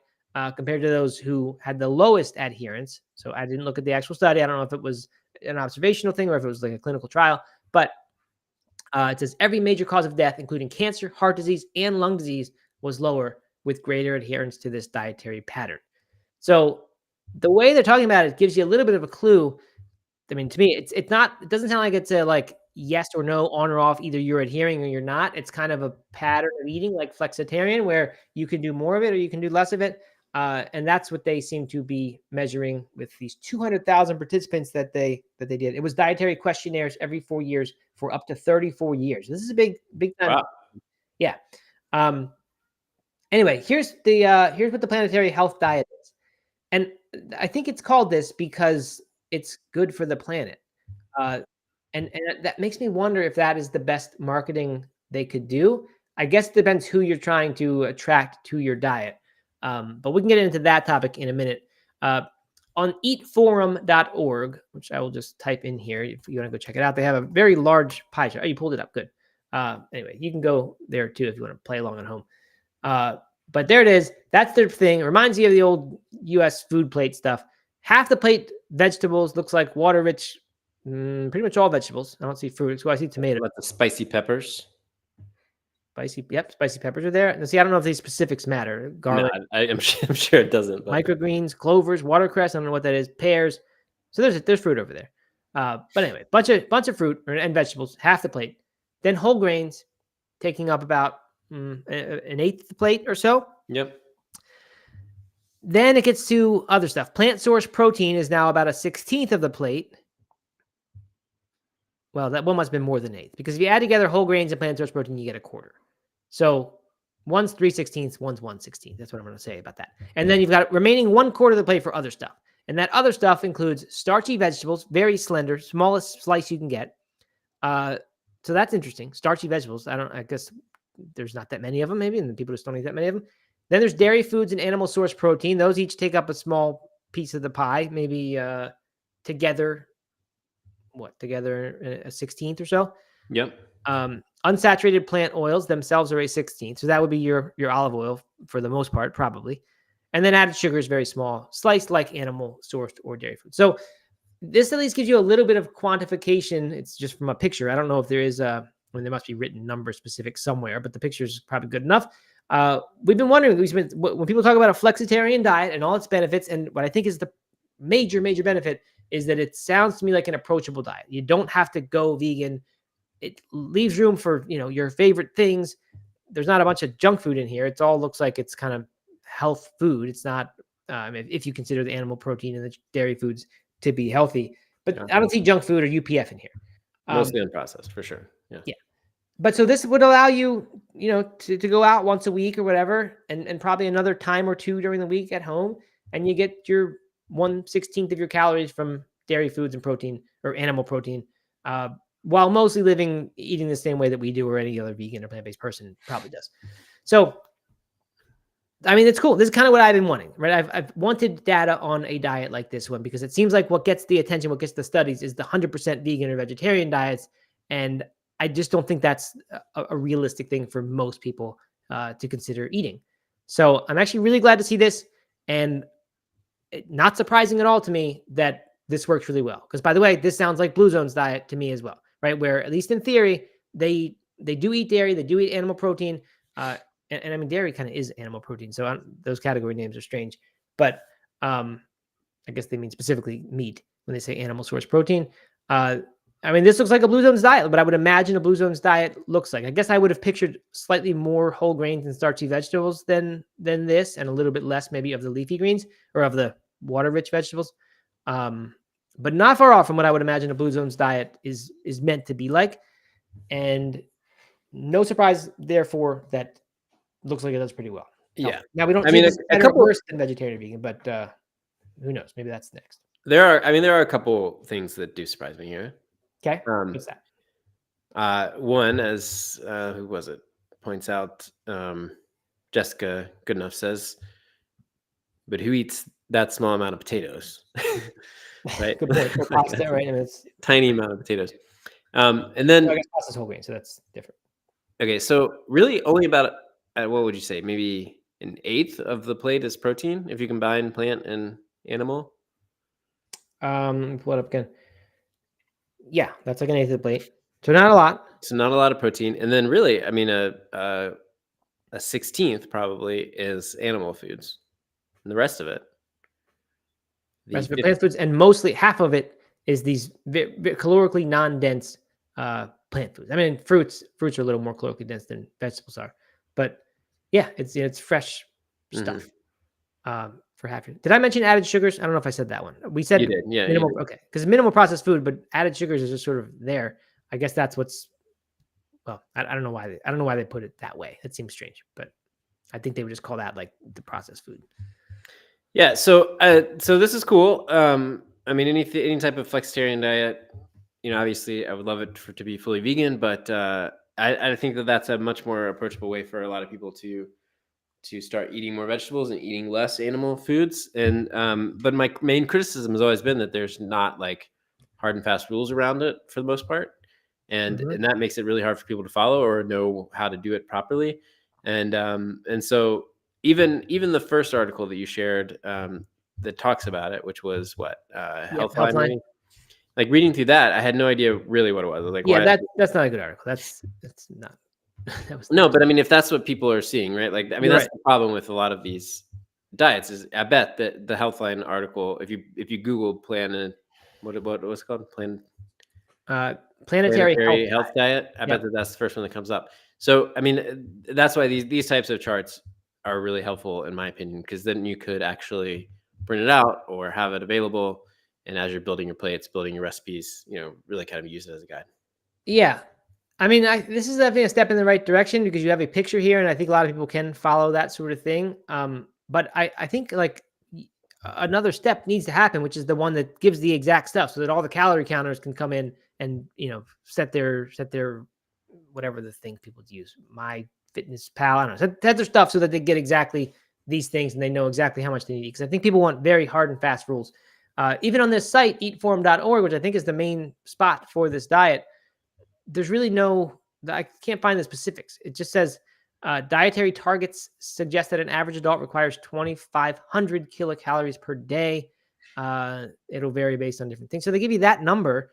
compared to those who had the lowest adherence. So I didn't look at the actual study. I don't know if it was an observational thing or if it was like a clinical trial. But it says every major cause of death, including cancer, heart disease, and lung disease, was lower with greater adherence to this dietary pattern. So the way they're talking about it gives you a little bit of a clue. To me, it doesn't sound like it's a like yes or no, on or off, either you're adhering or you're not. It's kind of a pattern of eating like flexitarian, where you can do more of it or you can do less of it. And that's what they seem to be measuring with these 200,000 participants that they did. It was dietary questionnaires every 4 years for up to 34 years. This is a big time. Wow. Yeah. Anyway, here's what the Planetary Health Diet is. And I think it's called this because it's good for the planet. And that makes me wonder if that is the best marketing they could do. I guess it depends who you're trying to attract to your diet. But we can get into that topic in a minute. On eatforum.org, which I will just type in here if you want to go check it out. They have a very large pie chart. Oh, you pulled it up. Good. Anyway, you can go there too if you want to play along at home. But there it is. That's their thing. It reminds you of the old U.S. food plate stuff. Half the plate vegetables, looks like water-rich, pretty much all vegetables. I don't see fruit. So I see tomato. What about the spicy peppers? Spicy peppers are there. And see, I don't know if these specifics matter. Garlic. No, I'm sure it doesn't. But Microgreens, clovers, watercress. I don't know what that is. Pears. So there's fruit over there. But anyway, bunch of fruit and vegetables, half the plate. Then whole grains, taking up about an eighth of the plate or so. Yep. Then it gets to other stuff. Plant source protein is now about a 16th of the plate. Well, that one must have been more than eighth, because if you add together whole grains and plant source protein, you get a quarter. So one's 3/16, one's 1/16. That's what I'm going to say about that. And then you've got remaining 1/4 of the plate for other stuff. And that other stuff includes starchy vegetables, very slender, smallest slice you can get. So that's interesting. Starchy vegetables. I guess there's not that many of them, maybe, and people just don't eat that many of them. Then there's dairy foods and animal source protein. Those each take up a small piece of the pie, maybe together a 16th or so. Yep. Unsaturated plant oils themselves are a 16th. So that would be your olive oil for the most part, probably. And then added sugar is very small, sliced like animal sourced or dairy food. So this at least gives you a little bit of quantification. It's just from a picture. I don't know if there is there must be written number specific somewhere, but the picture is probably good enough. We've been wondering, when people talk about a flexitarian diet and all its benefits, and what I think is the major benefit is that it sounds to me like an approachable diet. You don't have to go vegan. It leaves room for, your favorite things. There's not a bunch of junk food in here. It all looks like it's kind of health food. It's not, if you consider the animal protein and the dairy foods to be healthy, but yeah. I don't see junk food or UPF in here. Mostly unprocessed, for sure. Yeah. But so this would allow you, to go out once a week or whatever, and probably another time or two during the week at home, and you get your 1/16 of your calories from dairy foods and protein or animal protein, while mostly eating the same way that we do or any other vegan or plant-based person probably does. So, I mean, it's cool. This is kind of what I've been wanting, right? I've wanted data on a diet like this one, because it seems like what gets the attention, what gets the studies, is the 100% vegan or vegetarian diets. And I just don't think that's a realistic thing for most people to consider eating. So I'm actually really glad to see this, and not surprising at all to me that this works really well. Because, by the way, this sounds like Blue Zone's diet to me as well, right? Where, at least in theory, they do eat dairy, they do eat animal protein, and I mean, dairy kind of is animal protein, so those category names are strange. But I guess they mean specifically meat when they say animal source protein. I mean, this looks like a Blue Zone's diet, but I would imagine a Blue Zone's diet looks like. I guess I would have pictured slightly more whole grains and starchy vegetables than this, and a little bit less maybe of the leafy greens or of the water-rich vegetables. But not far off from what I would imagine a Blue Zone's diet is meant to be like. And no surprise, therefore, that looks like it does pretty well. Yeah. Now we don't. I mean, a couple worse than vegetarian or vegan, but who knows? Maybe that's next. There are a couple ththings that do surprise me here. Okay. What's that? One, as who was it? Points out, Jessica Goodenough says, but who eats that small amount of potatoes? Right. Good point. For pasta, right? And it's tiny amount of potatoes. And then I guess pasta's whole grain, so that's different. Okay, so really only about what would you say? Maybe an eighth of the plate is protein if you combine plant and animal. Pull it up again. Yeah, that's like an eighth of the plate. So not a lot. So not a lot of protein, and then really, I mean, a 16th probably is animal foods, and the rest of it. Plant foods, and mostly half of it is these calorically non-dense plant foods. I mean, fruits are a little more calorically dense than vegetables are, but yeah, it's fresh stuff. For half your. Did I mention added sugars? I don't know if I said that one. We said you did, yeah. Minimal, okay, because minimal processed food, but added sugars is just sort of there. I guess that's what's. Well, I don't know why. I don't know why they put it that way. That seems strange, but I think they would just call that like the processed food. Yeah. So this is cool. I mean, any type of flexitarian diet, obviously I would love it to be fully vegan, but I think that's a much more approachable way for a lot of people to start eating more vegetables and eating less animal foods. And but my main criticism has always been that there's not like hard and fast rules around it for the most part, and that makes it really hard for people to follow or know how to do it properly. And so even the first article that you shared that talks about it, which was Healthline. Like reading through that, I had no idea really what it was. Like, yeah, that's not a good article. That's not. No, but I mean, if that's what people are seeing, right? Like, I mean, that's the problem with a lot of these diets. Is I bet that the Healthline article, if you Google What's it called? Planetary Planetary Health health diet. I bet Diet. that's the first one that comes up. So, I mean, that's why these types of charts are really helpful in my opinion, because then you could actually print it out or have it available, and as you're building your plates, building your recipes, really kind of use it as a guide. Yeah. I mean, this is definitely a step in the right direction because you have a picture here, and I think a lot of people can follow that sort of thing. But I think like another step needs to happen, which is the one that gives the exact stuff, so that all the calorie counters can come in and set their whatever the thing people use, My Fitness Pal, I don't know, set their stuff so that they get exactly these things and they know exactly how much they need. Because I think people want very hard and fast rules. Even on this site, eatform.org, which I think is the main spot for this diet, there's really I can't find the specifics. It just says dietary targets suggest that an average adult requires 2,500 kilocalories per day. It'll vary based on different things. So they give you that number.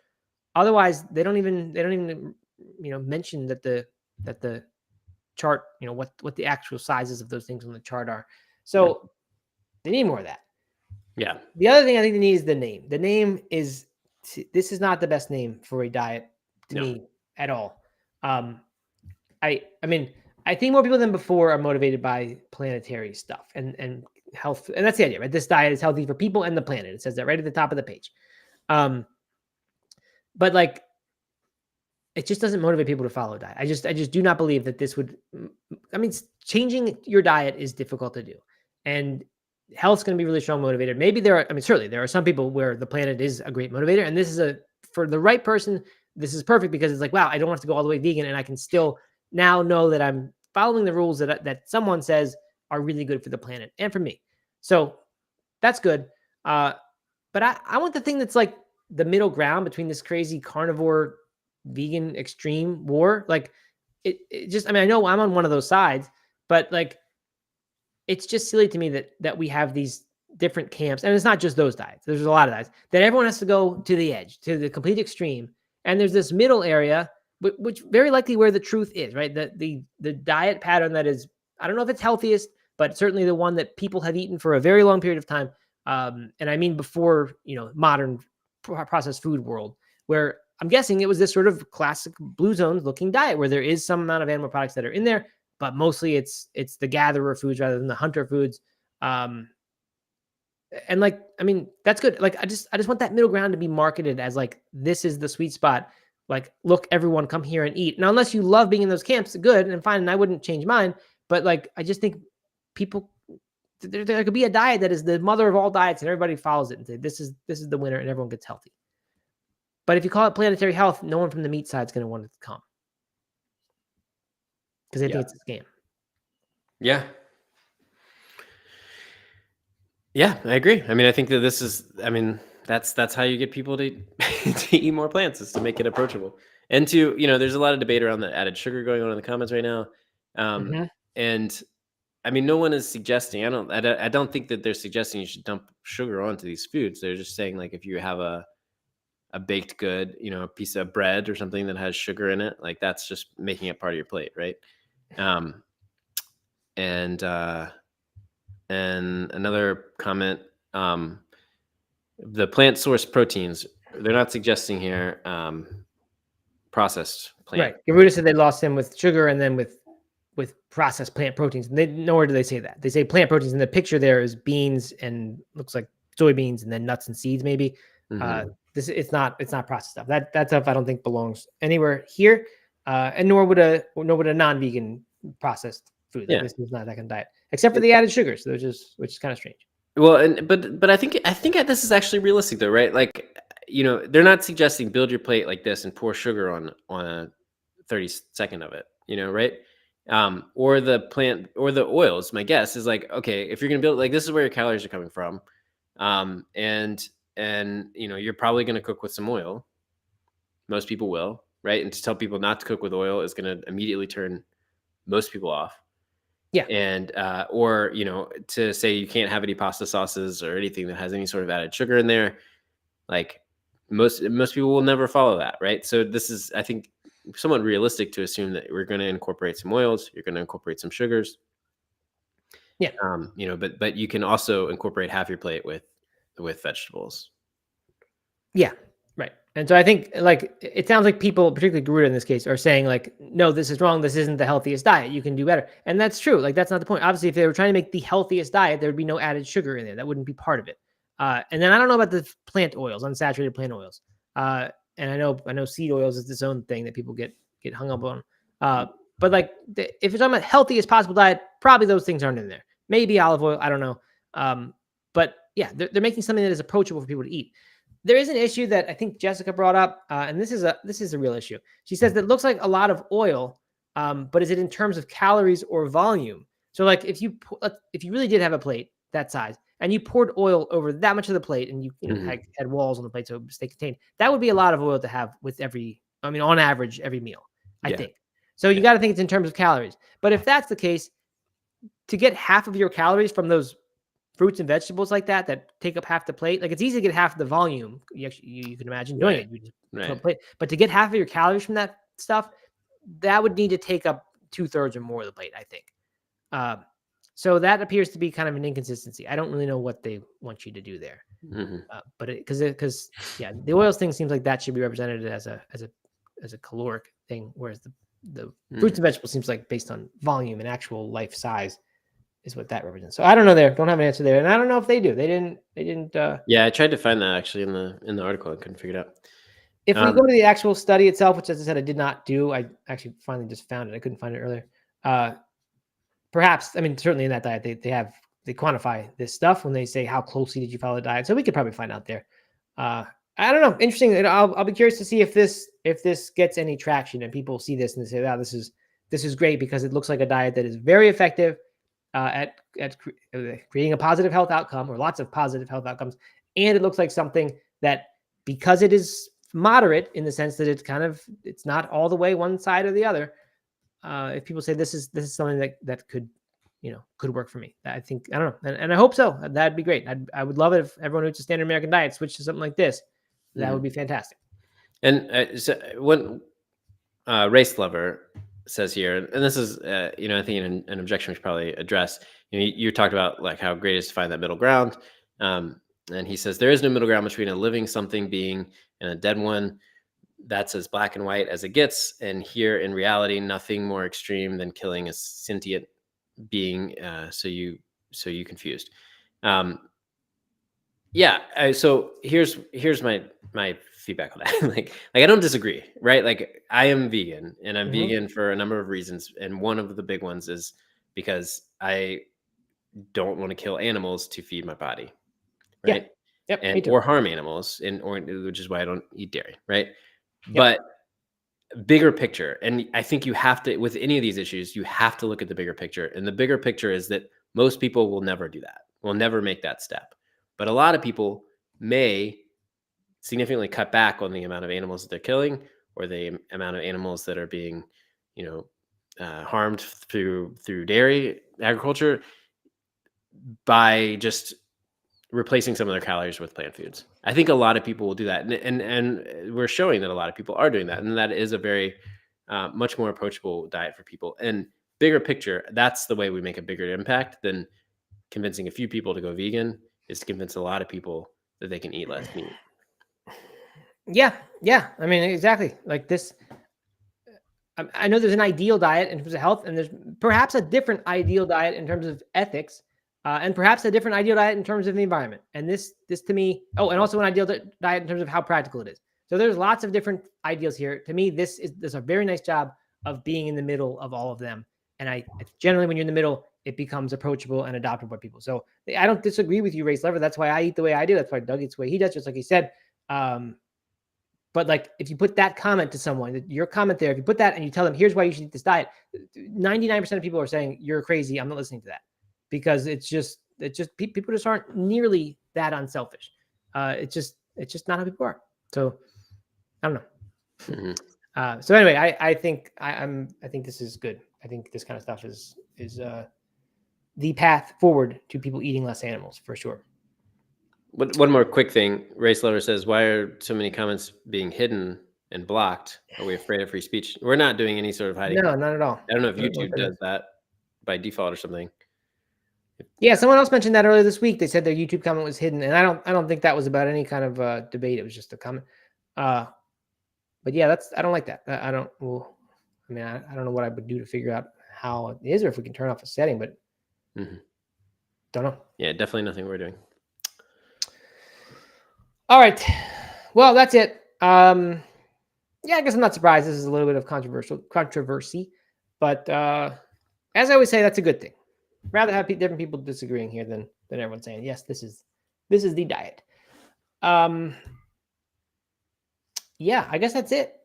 Otherwise, they don't even mention that the chart, what the actual sizes of those things on the chart are. So they need more of that. Yeah. The other thing I think they need is the name. The name is, this is not the best name for a diet to me at all. I mean, I think more people than before are motivated by planetary stuff and health. And that's the idea, right? This diet is healthy for people and the planet. It says that right at the top of the page. But like, it just doesn't motivate people to follow a diet. I just do not believe that this would, I mean, changing your diet is difficult to do. And health's going to be really strong motivator. Maybe certainly there are some people where the planet is a great motivator. And this is for the right person, this is perfect because it's like, wow, I don't have to go all the way vegan. And I can still now know that I'm following the rules that someone says are really good for the planet and for me. So that's good. But I want the thing that's like the middle ground between this crazy carnivore vegan extreme war. Like it just, I mean, I know I'm on one of those sides, but like, it's just silly to me that we have these different camps, and it's not just those diets. There's a lot of diets that everyone has to go to the edge, to the complete extreme. And there's this middle area, which very likely where the truth is, right? The diet pattern that is, I don't know if it's healthiest, but certainly the one that people have eaten for a very long period of time. And I mean, before, modern processed food world, where I'm guessing it was this sort of classic Blue Zones looking diet where there is some amount of animal products that are in there, but mostly it's the gatherer foods rather than the hunter foods. And like, I mean, that's good. Like, I just want that middle ground to be marketed as like, this is the sweet spot. Like, look, everyone come here and eat. Now, unless you love being in those camps, good and fine. And I wouldn't change mine, but like, I just think people, there could be a diet that is the mother of all diets and everybody follows it and say, this is the winner and everyone gets healthy. But if you call it planetary health, no one from the meat side is going to want it to come, because they think it's a scam. Yeah. Yeah, I agree. I mean, I think that this is, I mean, that's how you get people to to eat more plants, is to make it approachable. And to, there's a lot of debate around the added sugar going on in the comments right now. And I mean, no one is suggesting, I don't think that they're suggesting you should dump sugar onto these foods. They're just saying, like, if you have a baked good, a piece of bread or something that has sugar in it, like, that's just making it part of your plate, right? And another comment, the plant source proteins, they're not suggesting here processed plant. Right. Garuda said they lost him with sugar and then with processed plant proteins. Nowhere do they say that. They say plant proteins, and the picture there is beans and looks like soybeans and then nuts and seeds maybe. It's not processed stuff. That stuff I don't think belongs anywhere here. And nor would a non-vegan processed food. This is not that kind of diet, except for the added sugars, which is kind of strange. Well, but I think this is actually realistic though, right? Like, they're not suggesting build your plate like this and pour sugar on a 30-second of it, right? Or the plant or the oils. My guess is like, okay, if you're gonna build, like, this is where your calories are coming from, and you're probably gonna cook with some oil. Most people will, right? And to tell people not to cook with oil is gonna immediately turn most people off. Yeah. And or to say you can't have any pasta sauces or anything that has any sort of added sugar in there, like, most people will never follow that, right? So this is, I think, somewhat realistic to assume that we're going to incorporate some oils, you're going to incorporate some sugars. Yeah. But you can also incorporate half your plate with vegetables. Yeah, right. And so I think like it sounds like people, particularly Garuda in this case, are saying like, no, this is wrong. This isn't the healthiest diet. You can do better. And that's true. Like that's not the point. Obviously, if they were trying to make the healthiest diet, there would be no added sugar in there. That wouldn't be part of it. And then I don't know about the plant oils, unsaturated plant oils. And I know seed oils is its own thing that people get hung up on. But like if you're talking about healthiest possible diet, probably those things aren't in there. Maybe olive oil. I don't know. But yeah, they're making something that is approachable for people to eat. There is an issue that I think Jessica brought up, and this is a real issue. She says that it looks like a lot of oil, but is it in terms of calories or volume? So like if you really did have a plate that size and you poured oil over that much of the plate and you had walls on the plate so stay contained, that would be a lot of oil to have with on average every meal, I think. So you got to think it's in terms of calories. But if that's the case, to get half of your calories from those fruits and vegetables like that take up half the plate, like it's easy to get half the volume. You can imagine doing it. You just put a plate. But to get half of your calories from that stuff, that would need to take up 2/3 or more of the plate, I think. So that appears to be kind of an inconsistency. I don't really know what they want you to do there. But because the oils thing seems like that should be represented as a caloric thing, whereas the fruits and vegetables seems like based on volume and actual life size is what that represents. So I don't know there. Don't have an answer there. And I don't know if they do. They didn't. Yeah, I tried to find that actually in the article. I couldn't figure it out. If we go to the actual study itself, which as I said, I did not do. I actually finally just found it. I couldn't find it earlier. Perhaps, I mean, certainly in that diet, they quantify this stuff when they say how closely did you follow the diet. So we could probably find out there. I don't know. Interesting. I'll be curious to see if this gets any traction and people see this and they say, "Wow, this is great," because it looks like a diet that is very effective at creating a positive health outcome or lots of positive health outcomes. And it looks like something that, because it is moderate in the sense that it's not all the way one side or the other. If people say this is something that could work for me, I think, I don't know. And I hope so. That'd be great. I would love it if everyone who eats a standard American diet switched to something like this. That would be fantastic. And so what Race Lover says here, and this is, I think an objection we should probably address. You talked about like how great it is to find that middle ground. And he says there is no middle ground between a living something being and a dead one. That's as black and white as it gets. And here in reality, nothing more extreme than killing a sentient being. So you confused. So here's my feedback on that. like I don't disagree, right? Like I am vegan and I'm vegan for a number of reasons. And one of the big ones is because I don't want to kill animals to feed my body. Right. Yep. And or harm animals, which is why I don't eat dairy. Right. Yep. But bigger picture. And I think you have to, with any of these issues, you have to look at the bigger picture. And the bigger picture is that most people will never do that. Will never make that step. But a lot of people may significantly cut back on the amount of animals that they're killing or the amount of animals that are being, harmed through dairy agriculture by just replacing some of their calories with plant foods. I think a lot of people will do that. And we're showing that a lot of people are doing that. And that is a very much more approachable diet for people. And bigger picture, that's the way we make a bigger impact than convincing a few people to go vegan, is to convince a lot of people that they can eat less meat. Yeah. I mean, exactly. Like this, I know there's an ideal diet in terms of health, and there's perhaps a different ideal diet in terms of ethics, and perhaps a different ideal diet in terms of the environment. And this to me, and also an ideal diet in terms of how practical it is. So there's lots of different ideals here. To me, this does a very nice job of being in the middle of all of them. And generally, when you're in the middle, it becomes approachable and adoptable by people. So I don't disagree with you, Race Lover. That's why I eat the way I do. That's why Doug eats the way he does, just like he said. But like, if you put that comment to someone, your comment there, if you put that and you tell them, here's why you should eat this diet, 99% of people are saying, you're crazy. I'm not listening to that, because it's just people just aren't nearly that unselfish. It's just not how people are. So I don't know. So anyway, I think this is good. I think this kind of stuff is the path forward to people eating less animals, for sure. One more quick thing. Race Lover says, why are so many comments being hidden and blocked? Are we afraid of free speech? We're not doing any sort of hiding. No, not at all. I don't know if YouTube does that by default or something. Yeah, someone else mentioned that earlier this week. They said their YouTube comment was hidden, and I don't think that was about any kind of debate. It was just a comment. But yeah, I don't like that. I don't. Well, I mean, I don't know what I would do to figure out how it is, or if we can turn off a setting, but don't know. Yeah, definitely nothing we're doing. All right. Well, that's it. Yeah, I guess I'm not surprised. This is a little bit of controversy, but as I always say, that's a good thing. Rather have different people disagreeing here than everyone saying yes, this is the diet. Yeah, I guess that's it.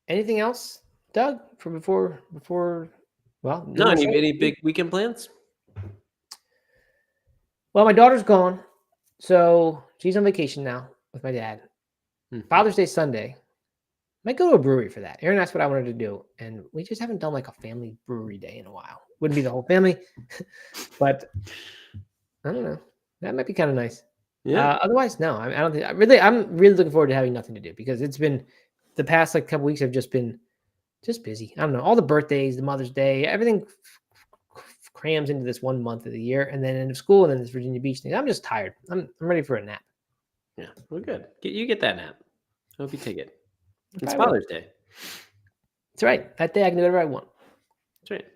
Anything else, Doug? For before? Well, no. Any big weekend plans? Well, my daughter's gone, so she's on vacation now with my dad. Father's Day Sunday. Might go to a brewery for that. Aaron asked what I wanted to do, and we just haven't done like a family brewery day in a while. Wouldn't be the whole family, but I don't know. That might be kind of nice. Yeah. Otherwise, no. I don't think. I'm really looking forward to having nothing to do because it's been the past like couple weeks have just been busy. I don't know. All the birthdays, the Mother's Day, everything crams into this 1 month of the year, and then end of school, and then this Virginia Beach thing. I'm just tired. I'm ready for a nap. Yeah, well, good. You get that nap. I hope you take it. It's Father's Day. That's right. That day I can do whatever I want. That's right.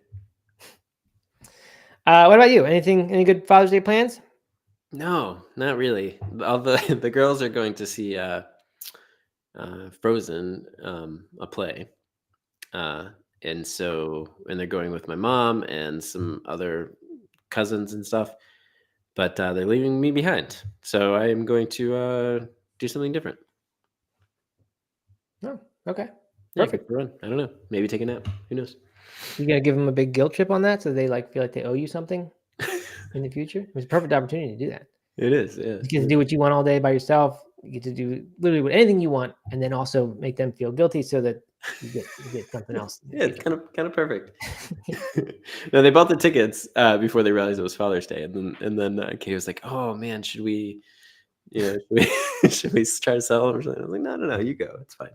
What about you? Any good Father's Day plans? No, not really. All the girls are going to see Frozen, a play, and they're going with my mom and some other cousins and stuff. But they're leaving me behind, so I am going to do something different. Oh, okay. Perfect. Yeah, I don't know. Maybe take a nap. Who knows? You gonna give them a big guilt trip on that, so they feel like they owe you something in the future? It's a perfect opportunity to do that. It is. Yeah. You get to do what you want all day by yourself. You get to do literally anything you want, and then also make them feel guilty so that you get something else. Yeah, it's kind of perfect. No, they bought the tickets before they realized it was Father's Day, and then Kate was like, "Oh man, should we should we try to sell them or something?" I was like, "No, you go. It's fine."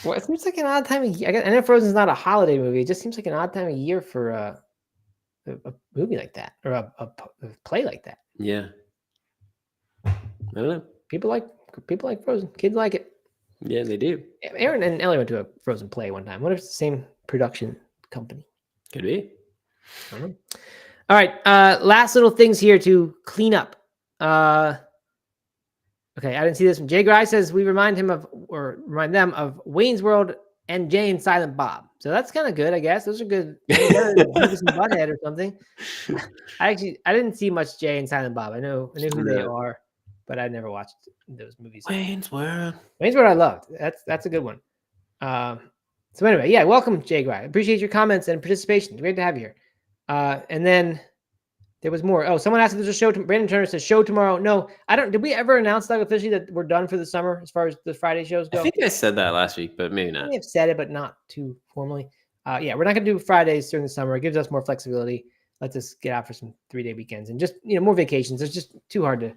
Well, it seems like an odd time of year. I know Frozen's not a holiday movie. It just seems like an odd time of year for a movie like that or a play like that. Yeah. I don't know. People like Frozen. Kids like it. Yeah, they do. Aaron and Ellie went to a Frozen play one time. What if it's the same production company? Could be. I don't know. All right. Last little things here to clean up. Okay, I didn't see this one. Jay Gry says we remind them of Wayne's World and Jay and Silent Bob. So that's kind of good, I guess. Those are good. Beavis and Butthead or something. I didn't see much Jay and Silent Bob. I knew who they are, but I never watched those movies. Wayne's World I loved. That's a good one. So anyway, yeah, welcome, Jay Gry. Appreciate your comments and participation. Great to have you here. And then there was more. Oh, someone asked if there's a show. Brandon Turner says show tomorrow. No, I don't. Did we ever announce that officially that we're done for the summer as far as the Friday shows go? I think I said that last week, but maybe not. We have said it, but not too formally. Yeah, we're not going to do Fridays during the summer. It gives us more flexibility. Lets us get out for some 3-day weekends and just more vacations. It's just too hard to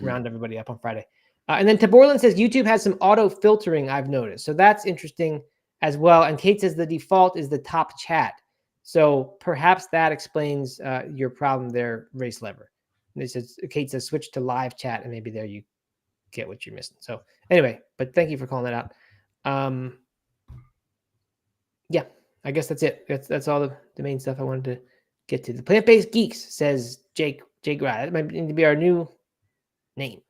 round everybody up on Friday. And then Taborlin says YouTube has some auto filtering I've noticed, so that's interesting as well. And Kate says the default is the top chat. So perhaps that explains your problem there, Race Lever. Kate says switch to live chat, and maybe there you get what you're missing. So anyway, but thank you for calling that out. Yeah, I guess that's it. That's all the main stuff I wanted to get to. The Plant-Based Geeks says Jake Gray. That might need to be our new name.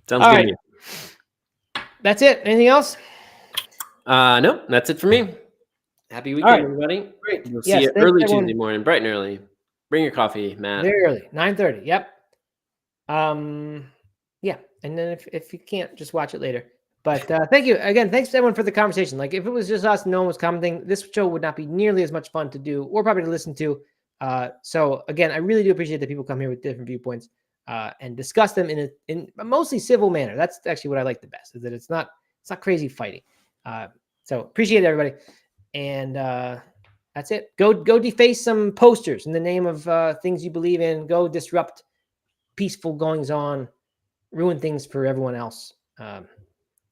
Sounds all good. Right. That's it. Anything else? No, that's it for me. Happy weekend, everybody. Great. We'll see you early Tuesday morning, bright and early. Bring your coffee, Matt. Very early, 9:30. Yep. Yeah. And then if you can't, just watch it later. But thank you again. Thanks to everyone for the conversation. Like if it was just us and no one was commenting, this show would not be nearly as much fun to do or probably to listen to. So again, I really do appreciate that people come here with different viewpoints and discuss them in a mostly civil manner. That's actually what I like the best, is that it's not crazy fighting. So appreciate it, everybody. And that's it. Go deface some posters in the name of things you believe in. Go disrupt peaceful goings on, ruin things for everyone else.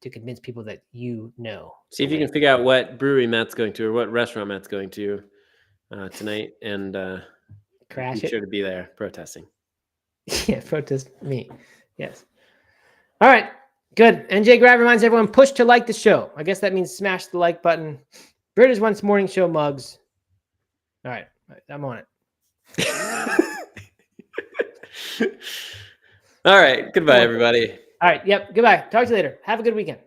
to convince people that you know. See if you can figure out what brewery Matt's going to or what restaurant Matt's going to tonight, and Crash be it. sure to be there protesting. Yeah, protest me. Yes. All right. Good. NJ Grab reminds everyone, push to like the show. I guess that means smash the like button. British Once Morning Show mugs. All right. I'm on it. All right. Goodbye, everybody. All right. Yep. Goodbye. Talk to you later. Have a good weekend.